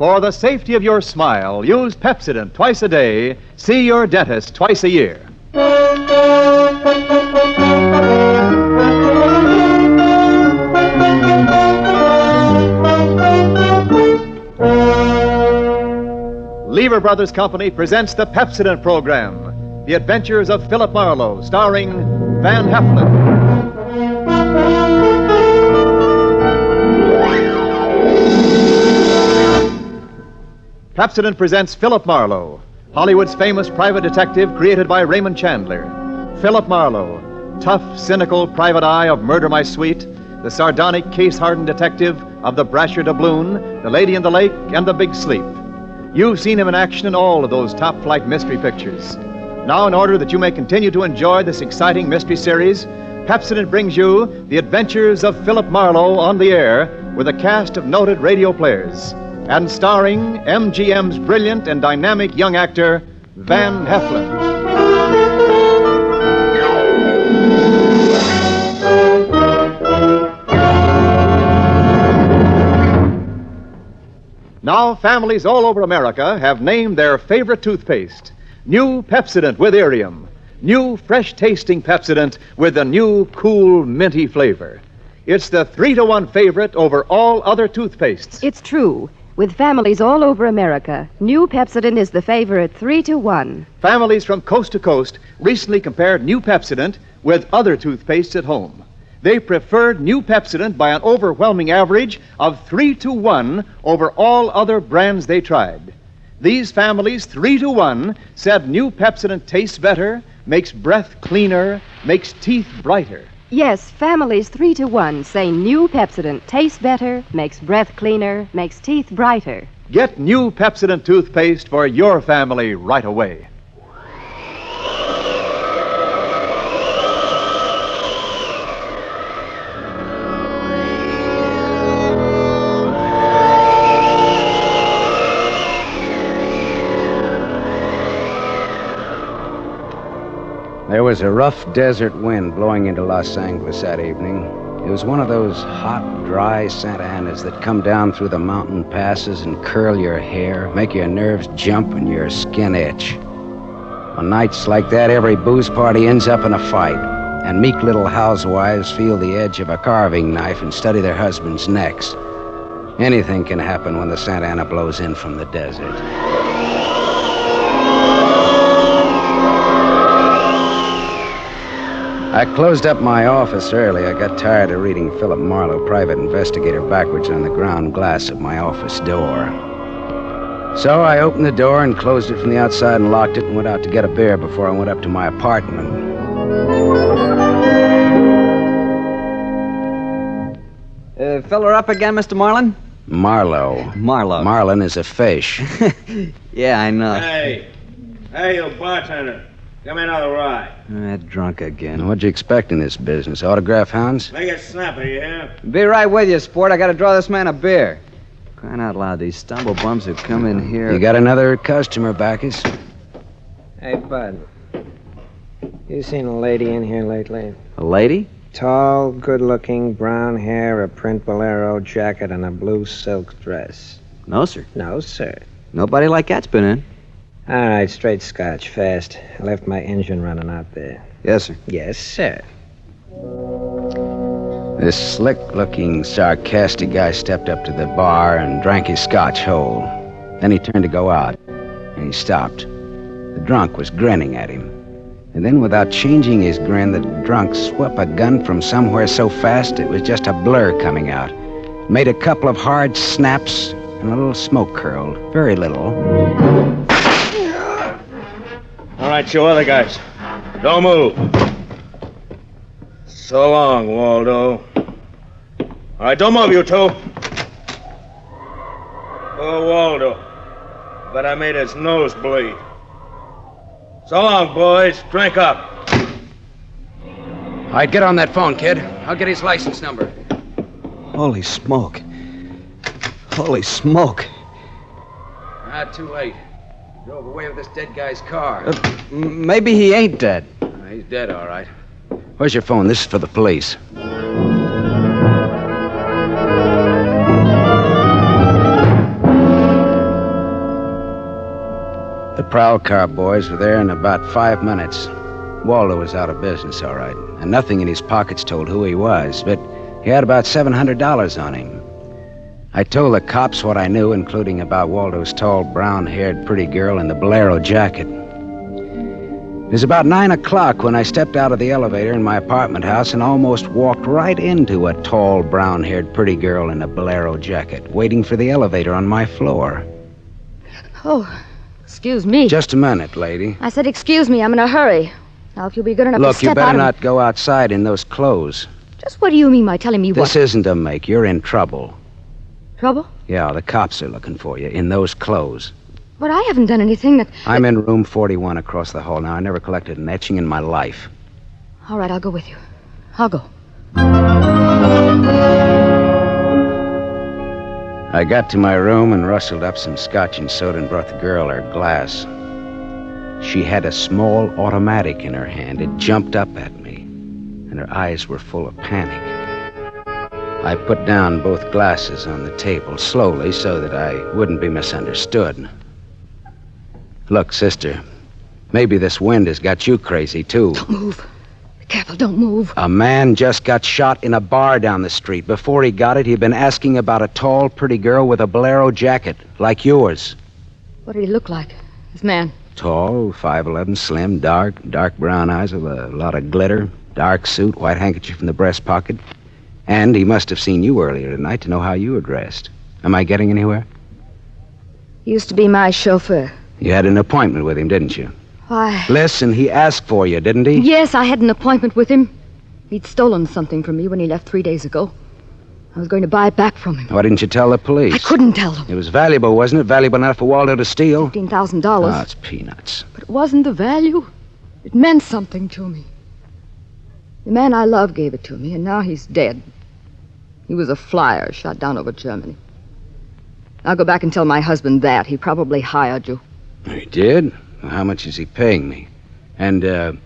For the safety of your smile, use Pepsodent twice a day. See your dentist twice a year. Lever Brothers Company presents the Pepsodent program, The Adventures of Philip Marlowe, starring Van Heflin. Pepsodent presents Philip Marlowe, Hollywood's famous private detective created by Raymond Chandler. Philip Marlowe, tough, cynical private eye of Murder My Sweet, the sardonic, case-hardened detective of The Brasher Doubloon, The Lady in the Lake, and The Big Sleep. You've seen him in action in all of those top-flight mystery pictures. Now, in order that you may continue to enjoy this exciting mystery series, Pepsodent brings you The Adventures of Philip Marlowe on the air with a cast of noted radio players and starring MGM's brilliant and dynamic young actor, Van Heflin. Now, families all over America have named their favorite toothpaste. New Pepsodent with Irium. New fresh-tasting Pepsodent with a new, cool, minty flavor. It's the 3-to-1 favorite over all other toothpastes. It's true. With families all over America, new Pepsodent is the favorite 3-to-1. Families from coast to coast recently compared new Pepsodent with other toothpastes at home. They preferred new Pepsodent by an overwhelming average of 3-to-1 over all other brands they tried. These families, 3-to-1, said new Pepsodent tastes better, makes breath cleaner, makes teeth brighter. Yes, families 3-to-1 say new Pepsodent tastes better, makes breath cleaner, makes teeth brighter. Get new Pepsodent toothpaste for your family right away. There was a rough desert wind blowing into Los Angeles that evening. It was one of those hot, dry Santa Anas that come down through the mountain passes and curl your hair, make your nerves jump and your skin itch. On nights like that, every booze party ends up in a fight, and meek little housewives feel the edge of a carving knife and study their husbands' necks. Anything can happen when the Santa Ana blows in from the desert. I closed up my office early. I got tired of reading Philip Marlowe, private investigator, backwards on the ground glass of my office door. So I opened the door and closed it from the outside and locked it and went out to get a beer before I went up to my apartment. Filler up again, Mr. Marlin? Marlowe. Marlin is a fish. Yeah, I know. Hey, you bartender. Give me another ride. Drunk again. What'd you expect in this business? Autograph hounds? Make it snappy, you hear? Be right with you, sport. I gotta draw this man a beer. Crying out loud, these stumble bums who come in here... You got another customer, Bacchus? Hey, Bud. You seen a lady in here lately? A lady? Tall, good-looking, brown hair, a print bolero jacket, and a blue silk dress. No, sir. No, sir. Nobody like that's been in. All right, straight scotch, fast. I left my engine running out there. Yes, sir. Yes, sir. This slick-looking, sarcastic guy stepped up to the bar and drank his scotch whole. Then he turned to go out, and he stopped. The drunk was grinning at him. And then, without changing his grin, the drunk swept a gun from somewhere so fast it was just a blur coming out. Made a couple of hard snaps, and a little smoke curled. Very little. All right, you other guys. Don't move. So long, Waldo. All right, don't move, you two. Oh, Waldo. But I made his nose bleed. So long, boys. Drink up. All right, get on that phone, kid. I'll get his license number. Holy smoke. Holy smoke. Not too late. Drove away with this dead guy's car. Maybe he ain't dead. He's dead, all right. Where's your phone? This is for the police. The prowl car boys were there in about 5 minutes. Waldo was out of business, all right, and nothing in his pockets told who he was, but he had about $700 on him. I told the cops what I knew, including about Waldo's tall, brown-haired, pretty girl in the bolero jacket. It was about 9 o'clock when I stepped out of the elevator in my apartment house and almost walked right into a tall, brown-haired, pretty girl in a bolero jacket, waiting for the elevator on my floor. Oh, excuse me. Just a minute, lady. I said excuse me. I'm in a hurry. Now, if you'll be good enough to Look, step you better out not go outside in those clothes. Just what do you mean by telling me This what? isn't a make. You're in trouble. Trouble? Yeah, the cops are looking for you in those clothes. But I haven't done anything that... I'm in room 41 across the hall now. I never collected an etching in my life. All right, I'll go with you. I'll go. I got to my room and rustled up some scotch and soda and brought the girl her glass. She had a small automatic in her hand. It jumped up at me, and her eyes were full of panic. I put down both glasses on the table slowly so that I wouldn't be misunderstood. Look, sister, maybe this wind has got you crazy, too. Don't move. Be careful, don't move. A man just got shot in a bar down the street. Before he got it, he'd been asking about a tall, pretty girl with a bolero jacket, like yours. What did he look like, this man? Tall, 5'11", slim, dark brown eyes with a lot of glitter, dark suit, white handkerchief in the breast pocket. And he must have seen you earlier tonight to know how you were dressed. Am I getting anywhere? He used to be my chauffeur. You had an appointment with him, didn't you? Why? Listen, he asked for you, didn't he? Yes, I had an appointment with him. He'd stolen something from me when he left 3 days ago. I was going to buy it back from him. Why didn't you tell the police? I couldn't tell them. It was valuable, wasn't it? Valuable enough for Waldo to steal? $15,000. Oh, it's peanuts. But it wasn't the value. It meant something to me. The man I love gave it to me, and now he's dead. He was a flyer shot down over Germany. I'll go back and tell my husband that. He probably hired you. He did? Well, how much is he paying me? And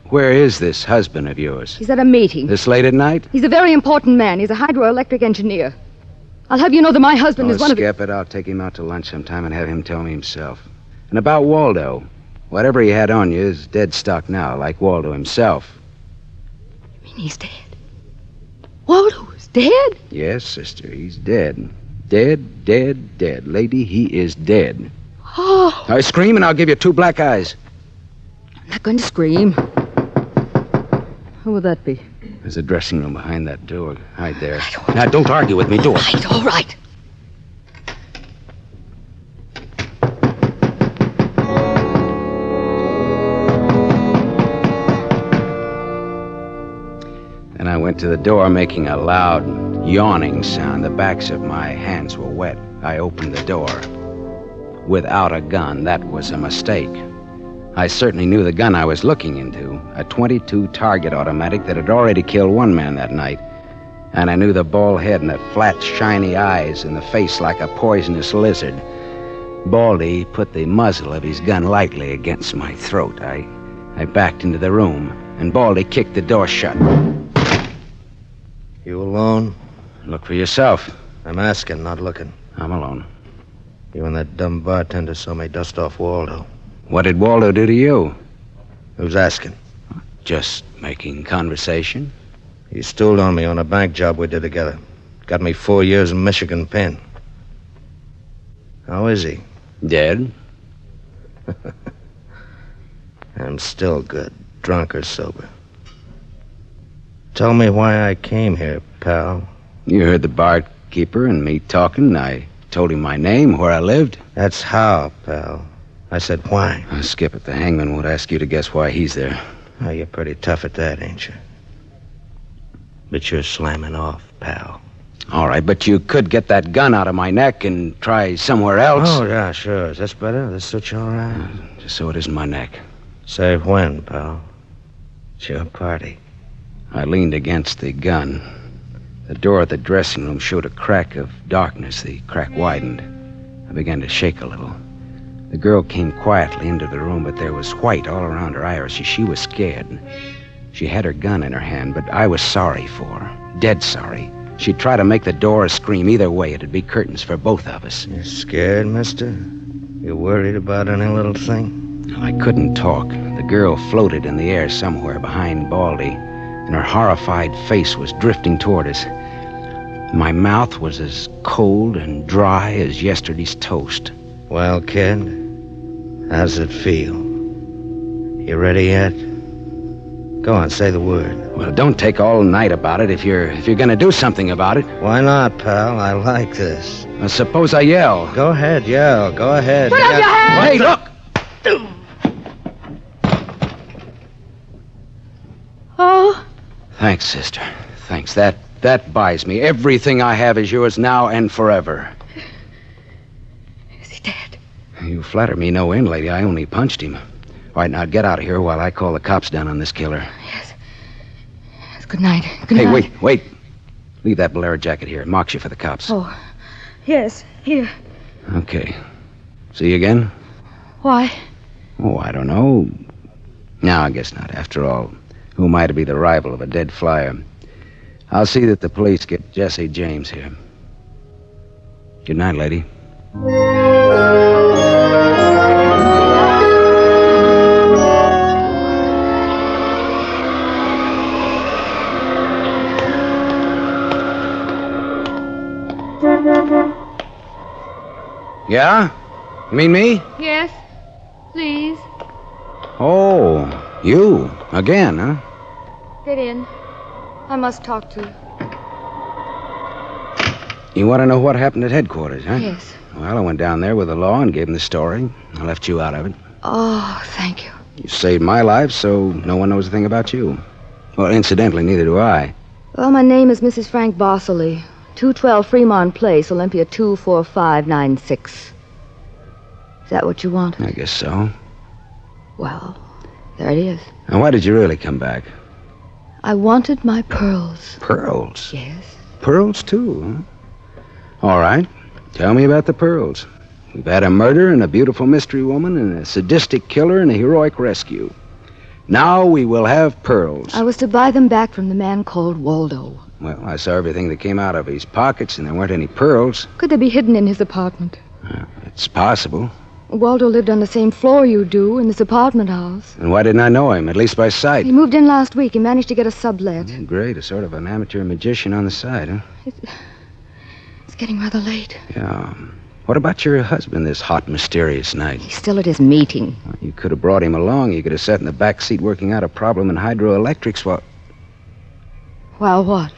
where is this husband of yours? He's at a meeting. This late at night? He's a very important man. He's a hydroelectric engineer. I'll have you know that my husband is one of the... Skip it. I'll take him out to lunch sometime and have him tell me himself. And about Waldo. Whatever he had on you is dead stock now, like Waldo himself. You mean he's dead? Waldo is dead? Yes, sister, he's dead. Dead, dead, dead. Lady, he is dead. Oh. I scream and I'll give you 2 black eyes. I'm not going to scream. Who would that be? There's a dressing room behind that door. Hide there. Now, don't argue with me. Do it. All right. Then I went to the door, making a loud, yawning sound. The backs of my hands were wet. I opened the door. Without a gun, that was a mistake. I certainly knew the gun I was looking into, a .22 target automatic that had already killed 1 man that night. And I knew the bald head and the flat, shiny eyes and the face like a poisonous lizard. Baldy put the muzzle of his gun lightly against my throat. I backed into the room, and Baldy kicked the door shut. You alone? Look for yourself. I'm asking, not looking. I'm alone. You and that dumb bartender saw me dust off Waldo. What did Waldo do to you? Who's asking? Just making conversation. He stooled on me on a bank job we did together. Got me 4 years in Michigan pen. How is he? Dead? I'm still good, drunk or sober. Tell me why I came here, pal. You heard the barkeeper and me talking. I told him my name, where I lived. That's how, pal. I said why. Skip it. The hangman won't ask you to guess why he's there. Oh, you're pretty tough at that, ain't you? But you're slamming off, pal. All right, but you could get that gun out of my neck and try somewhere else. Oh, yeah, sure. Is this better? This suit you all right? Just so it isn't my neck. Say when, pal. It's your party. I leaned against the gun. The door of the dressing room showed a crack of darkness. The crack widened. I began to shake a little. The girl came quietly into the room, but there was white all around her irises. She was scared. She had her gun in her hand, but I was sorry for her. Dead sorry. She'd try to make the door scream. Either way, it'd be curtains for both of us. You scared, mister? You worried about any little thing? I couldn't talk. The girl floated in the air somewhere behind Baldy, and her horrified face was drifting toward us. My mouth was as cold and dry as yesterday's toast. Well, kid, how's it feel? You ready yet? Go on, say the word. Well, don't take all night about it if you're gonna do something about it. Why not, pal? I like this. Suppose I yell. Go ahead, yell. Go ahead. Put up your hand! Hey, look! Oh, Thanks, sister. Thanks. That buys me. Everything I have is yours now and forever. is he dead? You flatter me no end, lady. I only punched him. All right, now get out of here while I call the cops down on this killer. Yes. Good night. Good Hey, night. wait. Leave that bolero jacket here. It marks you for the cops. Oh, yes. Here. Okay. See you again? Why? Oh, I don't know. No, I guess not. After all, who am I to be the rival of a dead flyer? I'll see that the police get Jesse James here. Good night, lady. Yeah? You mean me? Yes. Please. Oh, you. Again, huh? Get in. I must talk to you. You want to know what happened at headquarters, huh? Yes. Well, I went down there with the law and gave him the story. I left you out of it. Oh, thank you. You saved my life, so no one knows a thing about you. Well, incidentally, neither do I. Well, my name is Mrs. Frank Bosley. 212 Fremont Place, Olympia 24596. Is that what you want? I guess so. Well, there it is. Now, why did you really come back? I wanted my pearls. Pearls? Yes. Pearls, too, huh? All right. Tell me about the pearls. We've had a murder and a beautiful mystery woman and a sadistic killer and a heroic rescue. Now we will have pearls. I was to buy them back from the man called Waldo. Well, I saw everything that came out of his pockets, and there weren't any pearls. Could they be hidden in his apartment? It's possible. Waldo lived on the same floor you do in this apartment house. And why didn't I know him, at least by sight? He moved in last week. He managed to get a sublet. Great, a sort of an amateur magician on the side, huh? It's getting rather late. Yeah. What about your husband this hot, mysterious night? He's still at his meeting. Well, you could have brought him along. You could have sat in the back seat working out a problem in hydroelectrics while... While what?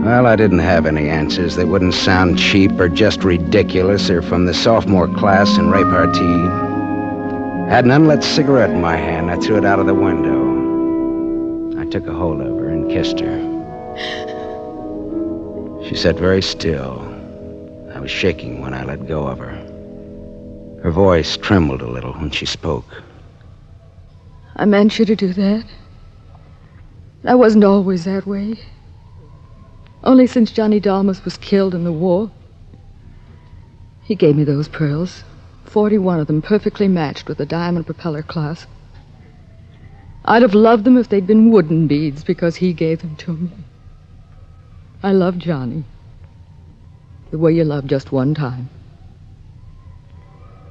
Well, I didn't have any answers. They wouldn't sound cheap or just ridiculous or from the sophomore class in repartee. Had an unlit cigarette in my hand. I threw it out of the window. I took a hold of her and kissed her. She sat very still. I was shaking when I let go of her. Her voice trembled a little when she spoke. I meant you to do that. I wasn't always that way. Only since Johnny Dalmas was killed in the war. He gave me those pearls. 41 of them perfectly matched with a diamond propeller clasp. I'd have loved them if they'd been wooden beads because he gave them to me. I love Johnny. The way you love just one time.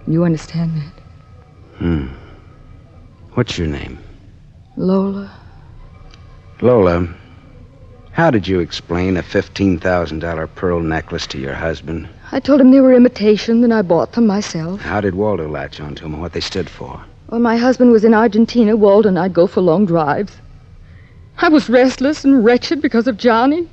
You understand that? What's your name? Lola. Lola, how did you explain a $15,000 pearl necklace to your husband? I told him they were imitation, then I bought them myself. How did Waldo latch onto them and what they stood for? When my husband was in Argentina, Waldo and I'd go for long drives. I was restless and wretched because of Johnny.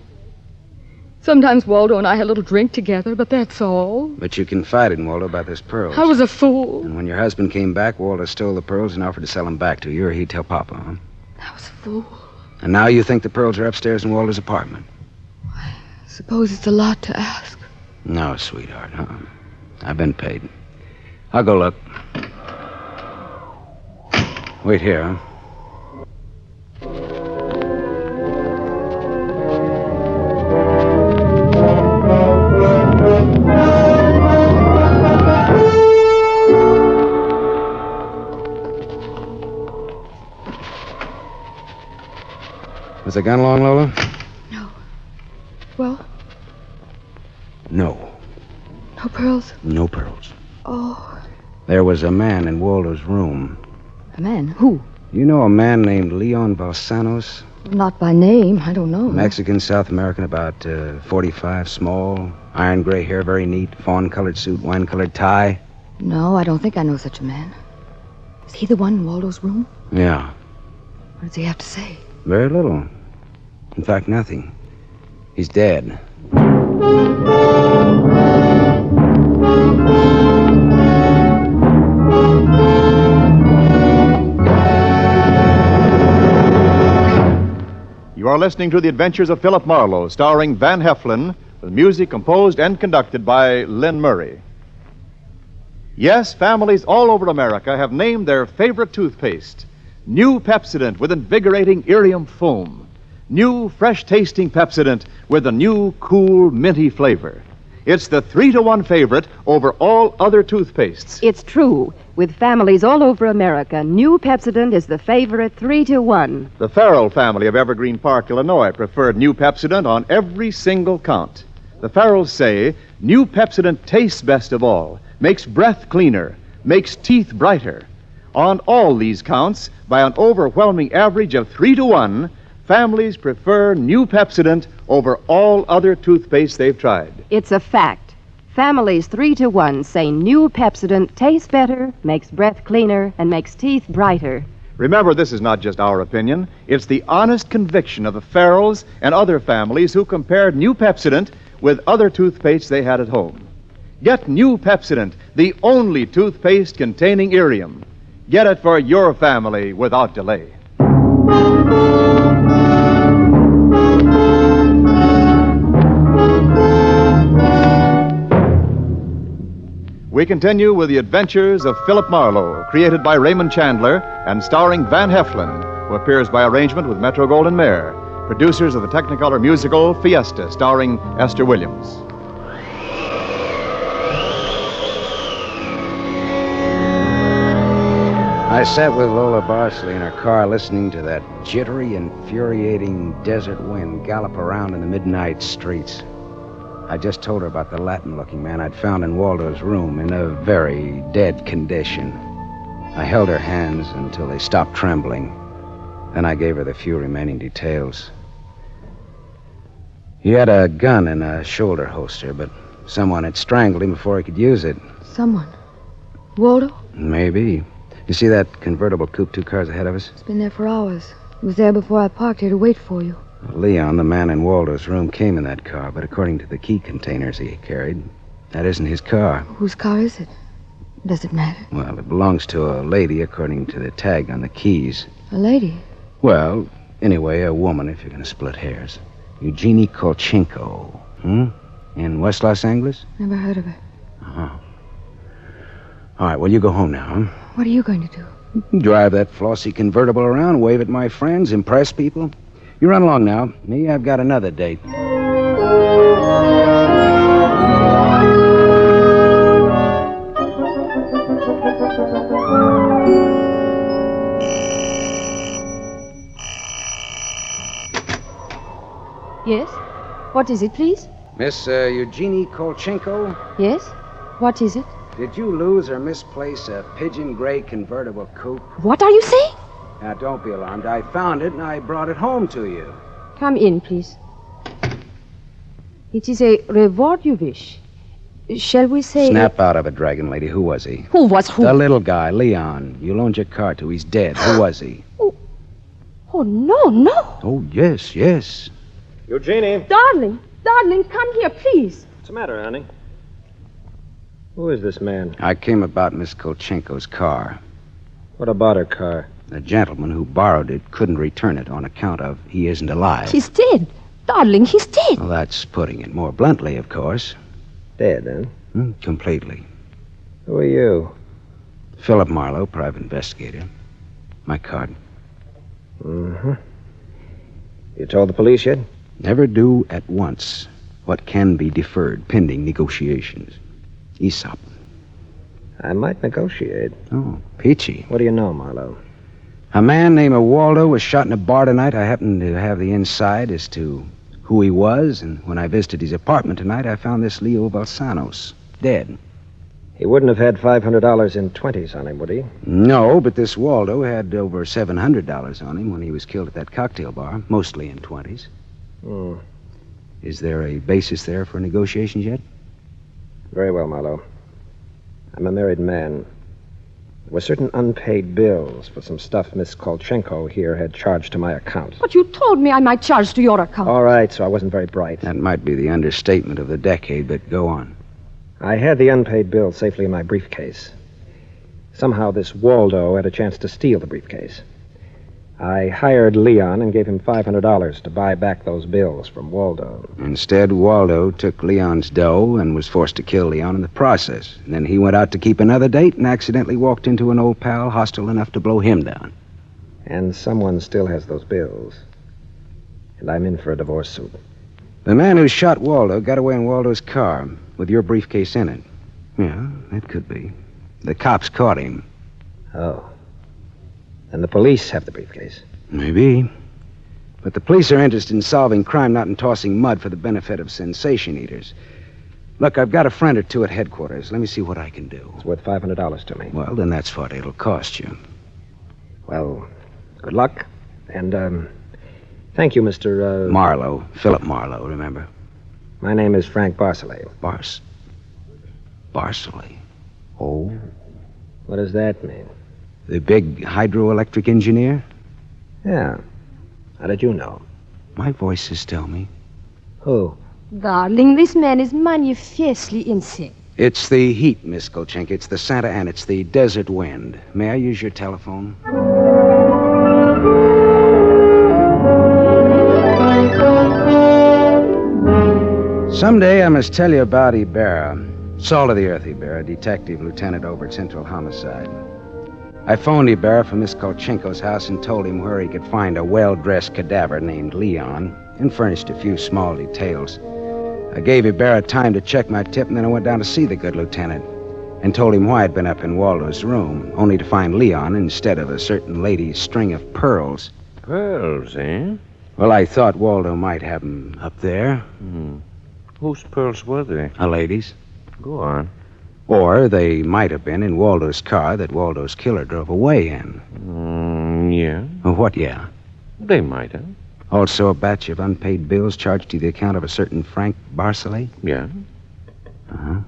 Sometimes Waldo and I had a little drink together, but that's all. But you confided in Waldo about those pearls. I was a fool. And when your husband came back, Waldo stole the pearls and offered to sell them back to you, or he'd tell Papa, huh? I was a fool. And now you think the pearls are upstairs in Waldo's apartment? I suppose it's a lot to ask. No, sweetheart, I've been paid. I'll go look. Wait here, huh? Was the gun long, Lola? No. Well? No. No pearls? No pearls. Oh. There was a man in Waldo's room. A man? Who? You know a man named Leon Balsanos? Not by name. I don't know. Mexican, South American, about 45, small, iron gray hair, very neat, fawn-colored suit, wine-colored tie. No, I don't think I know such a man. Is he the one in Waldo's room? Yeah, What does he have to say? very little. In fact, nothing. He's dead. You are listening to The Adventures of Philip Marlowe, starring Van Heflin, with music composed and conducted by Lynn Murray. Yes, families all over America have named their favorite toothpaste. New Pepsodent with invigorating Irium foam. New, fresh-tasting Pepsodent with a new, cool, minty flavor. It's the 3-to-1 favorite over all other toothpastes. It's true. With families all over America, new Pepsodent is the favorite 3-to-1. The Farrell family of Evergreen Park, Illinois, preferred New Pepsodent on every single count. The Farrells say New Pepsodent tastes best of all, makes breath cleaner, makes teeth brighter. On all these counts, by an overwhelming average of 3-to-1, families prefer New Pepsodent over all other toothpaste they've tried. It's a fact. Families 3-to-1 say new Pepsodent tastes better, makes breath cleaner, and makes teeth brighter. Remember, this is not just our opinion. It's the honest conviction of the Farrells and other families who compared New Pepsodent with other toothpastes they had at home. Get New Pepsodent, the only toothpaste containing Irium. Get it for your family without delay. We continue with The Adventures of Philip Marlowe, created by Raymond Chandler and starring Van Heflin, who appears by arrangement with Metro-Goldwyn-Mayer, producers of the Technicolor musical Fiesta, starring Esther Williams. I sat with Lola Barsley in her car listening to that jittery, infuriating desert wind gallop around in the midnight streets. I just told her about the Latin-looking man I'd found in Waldo's room in a very dead condition. I held her hands until they stopped trembling. Then I gave her the few remaining details. He had a gun in a shoulder holster, but someone had strangled him before he could use it. Someone? Waldo? Maybe. You see that convertible coupe 2 cars ahead of us? It's been there for hours. It was there before I parked here to wait for you. Leon, the man in Waldo's room, came in that car, but according to the key containers he carried, that isn't his car. Whose car is it? Does it matter? Well, it belongs to a lady, according to the tag on the keys. A lady? Well, anyway, a woman, if you're going to split hairs. Eugenie Kolchenko. In West Los Angeles? Never heard of her. Uh-huh. All right, well, you go home now, huh? What are you going to do? Drive that flossy convertible around, wave at my friends, impress people. You run along now. Me, I've got another date. Yes? What is it, please? Miss Eugenie Kolchenko, Yes? What is it? did you lose or misplace a pigeon gray convertible coupe? What are you saying? Now, don't be alarmed. I found it and I brought it home to you. Come in, please. It is a reward you wish. Shall we say... Snap out of it, Dragon Lady. Who was he? Who was who? The little guy, Leon. You loaned your car to. He's dead. Who was he? Oh, no. Oh, yes. Eugenie. Darling, come here, please. What's the matter, honey? Who is this man? I came about Miss Kolchenko's car. What about her car? The gentleman who borrowed it couldn't return it on account of he isn't alive. He's dead. Darling, he's dead. Well, that's putting it more bluntly, of course. Dead, huh? Completely. Who are you? Philip Marlowe, private investigator. My card. Mm-hmm. You told the police yet? Never do at once what can be deferred pending negotiations. Aesop. I might negotiate. Oh, peachy. What do you know, Marlowe? A man named Waldo was shot in a bar tonight. I happened to have the inside as to who he was, and when I visited his apartment tonight, I found this Leo Balsanos dead. He wouldn't have had $500 in 20s on him, would he? No, but this Waldo had over $700 on him when he was killed at that cocktail bar, mostly in 20s. Hmm. Is there a basis there for negotiations yet? Very well, Marlowe. I'm a married man. There were certain unpaid bills for some stuff Miss Kolchenko here had charged to my account. But you told me I might charge to your account. All right, so I wasn't very bright. That might be the understatement of the decade, but go on. I had the unpaid bill safely in my briefcase. Somehow this Waldo had a chance to steal the briefcase. I hired Leon and gave him $500 to buy back those bills from Waldo. Instead, Waldo took Leon's dough and was forced to kill Leon in the process. And then he went out to keep another date and accidentally walked into an old pal hostile enough to blow him down. And someone still has those bills. And I'm in for a divorce suit. The man who shot Waldo got away in Waldo's car with your briefcase in it. Yeah, that could be. The cops caught him. Oh. And the police have the briefcase. Maybe. But the police are interested in solving crime, not in tossing mud for the benefit of sensation eaters. Look, I've got a friend or two at headquarters. Let me see what I can do. It's worth $500 to me. Well, then that's what it'll cost you. Well, good luck. And, thank you, Mr. Marlowe. Philip Marlowe, remember? My name is Frank Barcelay. Barcelay? Oh. What does that mean? The big hydroelectric engineer? Yeah. How did you know? My voices tell me. Who? Darling, this man is manifestly insane. It's the heat, Miss Kolchenko. It's the Santa Ana. It's the desert wind. May I use your telephone? Someday I must tell you about Ibarra. Salt of the earth Ibarra, detective lieutenant over at Central Homicide. I phoned Ibarra from Miss Kolchenko's house and told him where he could find a well-dressed cadaver named Leon and furnished a few small details. I gave Ibarra time to check my tip, and then I went down to see the good lieutenant and told him why I'd been up in Waldo's room, only to find Leon instead of a certain lady's string of pearls. Pearls, eh? Well, I thought Waldo might have them up there. Whose pearls were they? A lady's. Go on. Or they might have been in Waldo's car that Waldo's killer drove away in. Yeah. Oh, what, yeah? They might have. Also a batch of unpaid bills charged to the account of a certain Frank Barcelay? Yeah. Uh-huh.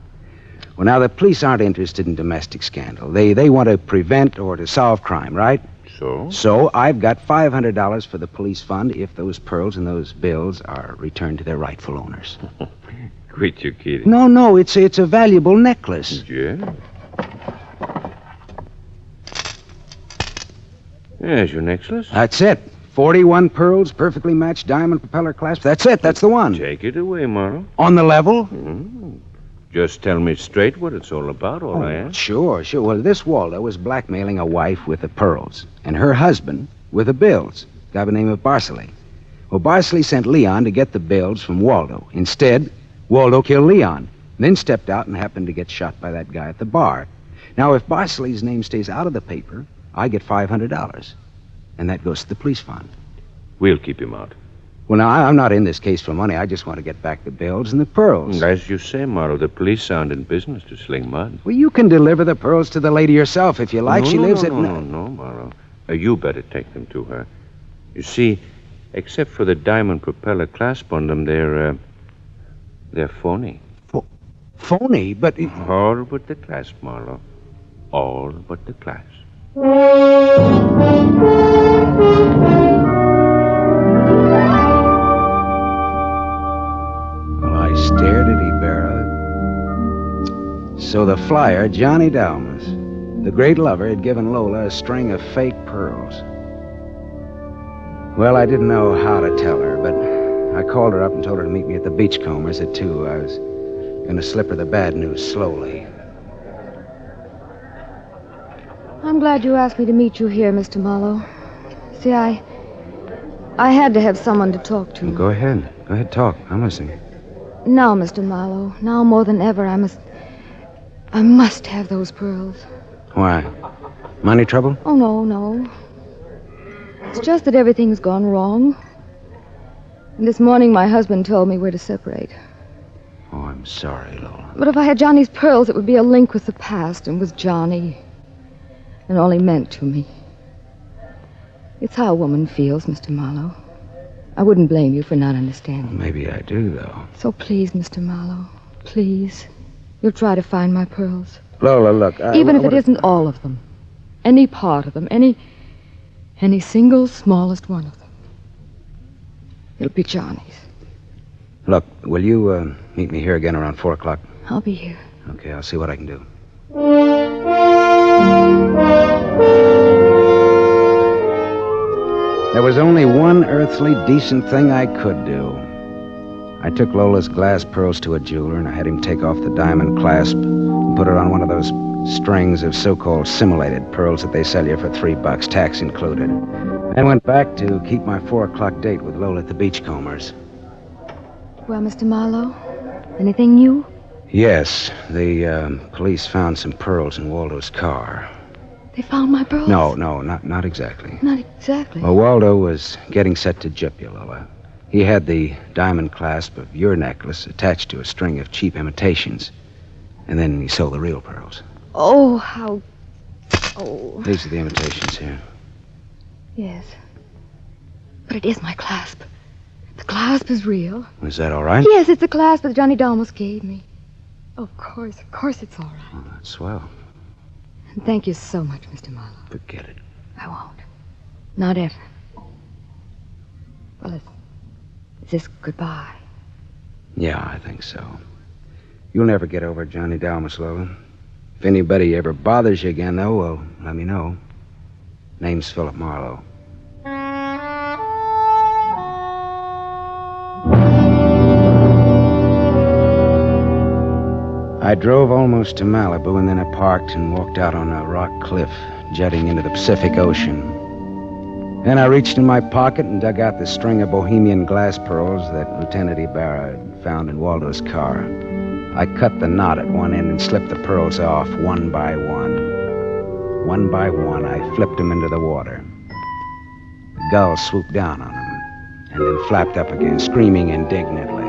Well, now, the police aren't interested in domestic scandal. They want to prevent or to solve crime, right? So? So I've got $500 for the police fund if those pearls and those bills are returned to their rightful owners. Quit your kidding. No, it's a valuable necklace. Yeah? There's your necklace. That's it. 41 pearls, perfectly matched diamond propeller clasp. That's it. That's the one. Take it away, Marlowe. On the level? Just tell me straight what it's all about, all I ask. Sure. Well, this Waldo was blackmailing a wife with the pearls and her husband with the bills, a guy by the name of Barcelay. Well, Barcelay sent Leon to get the bills from Waldo. Instead, Waldo killed Leon, then stepped out and happened to get shot by that guy at the bar. Now, if Barcelay's name stays out of the paper, I get $500, and that goes to the police fund. We'll keep him out. Well, now, I'm not in this case for money. I just want to get back the bills and the pearls. As you say, Marlowe, the police aren't in business to sling mud. Well, you can deliver the pearls to the lady yourself if you like. No, She lives at... No, Marlowe. You better take them to her. You see, except for the diamond propeller clasp on them, they're phony. Phony? But... All but the clasp, Marlowe. All but the clasp. Well, I stared at Ibarra. So the flyer, Johnny Dalmas, the great lover, had given Lola a string of fake pearls. Well, I didn't know how to tell her, but I called her up and told her to meet me at the Beachcombers at 2. I was going to slip her the bad news slowly. I'm glad you asked me to meet you here, Mr. Marlowe. See, I had to have someone to talk to. Go ahead. Go ahead, talk. I'm listening. Now, Mr. Marlowe, now more than ever, I must have those pearls. Why? Money trouble? Oh, no. It's just that everything's gone wrong. And this morning, my husband told me we're to separate. Oh, I'm sorry, Lola. But if I had Johnny's pearls, it would be a link with the past and with Johnny. And all he meant to me. It's how a woman feels, Mr. Marlowe. I wouldn't blame you for not understanding. Maybe I do, though. So please, Mr. Marlowe, please, you'll try to find my pearls. Lola, look. Even if it isn't all of them. Any part of them. Any single smallest one of them. It'll be Johnny's. Look, will you meet me here again around 4 o'clock? I'll be here. Okay, I'll see what I can do. There was only one earthly decent thing I could do. I took Lola's glass pearls to a jeweler, and I had him take off the diamond clasp and put it on one of those strings of so-called simulated pearls that they sell you for $3, tax included. And went back to keep my 4 o'clock date with Lola at the Beachcombers. Well, Mr. Marlowe, anything new? Yes, the police found some pearls in Waldo's car. They found my pearls? No, not exactly. Not exactly. Well, Waldo was getting set to gyp you, Lola. He had the diamond clasp of your necklace attached to a string of cheap imitations. And then he sold the real pearls. Oh, how... Oh. These are the imitations here. Yes. But it is my clasp. The clasp is real. Is that all right? Yes, it's a clasp that Johnny Dalmas gave me. Of course it's all right. Oh, that's swell. And thank you so much, Mr. Marlowe. Forget it. I won't. Not ever. Well, is this goodbye? Yeah, I think so. You'll never get over Johnny Dalmas, Lola. If anybody ever bothers you again, though, well, let me know. Name's Philip Marlowe. I drove almost to Malibu, and then I parked and walked out on a rock cliff jutting into the Pacific Ocean. Then I reached in my pocket and dug out the string of Bohemian glass pearls that Lieutenant Ibarra had found in Waldo's car. I cut the knot at one end and slipped the pearls off one by one. One by one, I flipped them into the water. The gull swooped down on them and then flapped up again, screaming indignantly.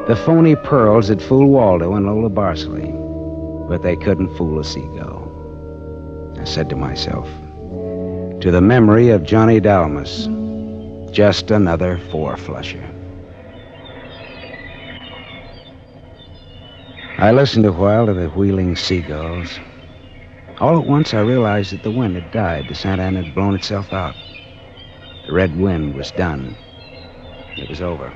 The phony pearls had fooled Waldo and Lola Barsley, but they couldn't fool a seagull. I said to myself, to the memory of Johnny Dalmas, just another four-flusher. I listened a while to the wheeling seagulls. All at once I realized that the wind had died. The Santa Ana had blown itself out. The red wind was done. It was over.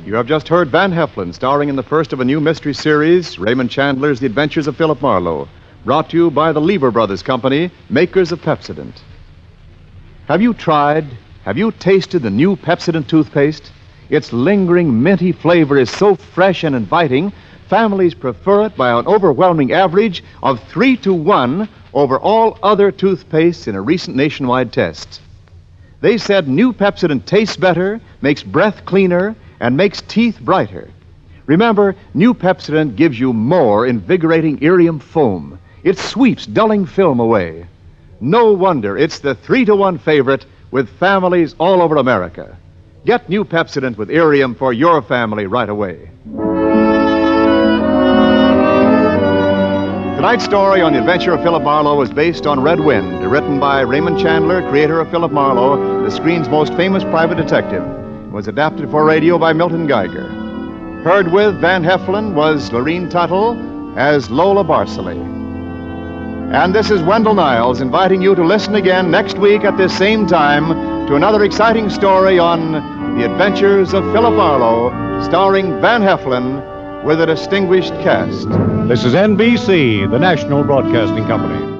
You have just heard Van Heflin starring in the first of a new mystery series, Raymond Chandler's The Adventures of Philip Marlowe, brought to you by the Lever Brothers Company, makers of Pepsodent. Have you tasted the new Pepsodent toothpaste? Its lingering, minty flavor is so fresh and inviting, families prefer it by an overwhelming average of 3-to-1 over all other toothpastes in a recent nationwide test. They said new Pepsodent tastes better, makes breath cleaner, and makes teeth brighter. Remember, new Pepsodent gives you more invigorating irium foam. It sweeps dulling film away. No wonder it's the 3-to-1 favorite with families all over America. Get new Pepsodent with irium for your family right away. Tonight's story on the adventure of Philip Marlowe is based on Red Wind, written by Raymond Chandler, creator of Philip Marlowe, the screen's most famous private detective. It was adapted for radio by Milton Geiger. Heard with Van Heflin was Lorene Tuttle as Lola Barsley. And this is Wendell Niles inviting you to listen again next week at this same time to another exciting story on The Adventures of Philip Marlowe, starring Van Heflin with a distinguished cast. This is NBC, the national broadcasting company.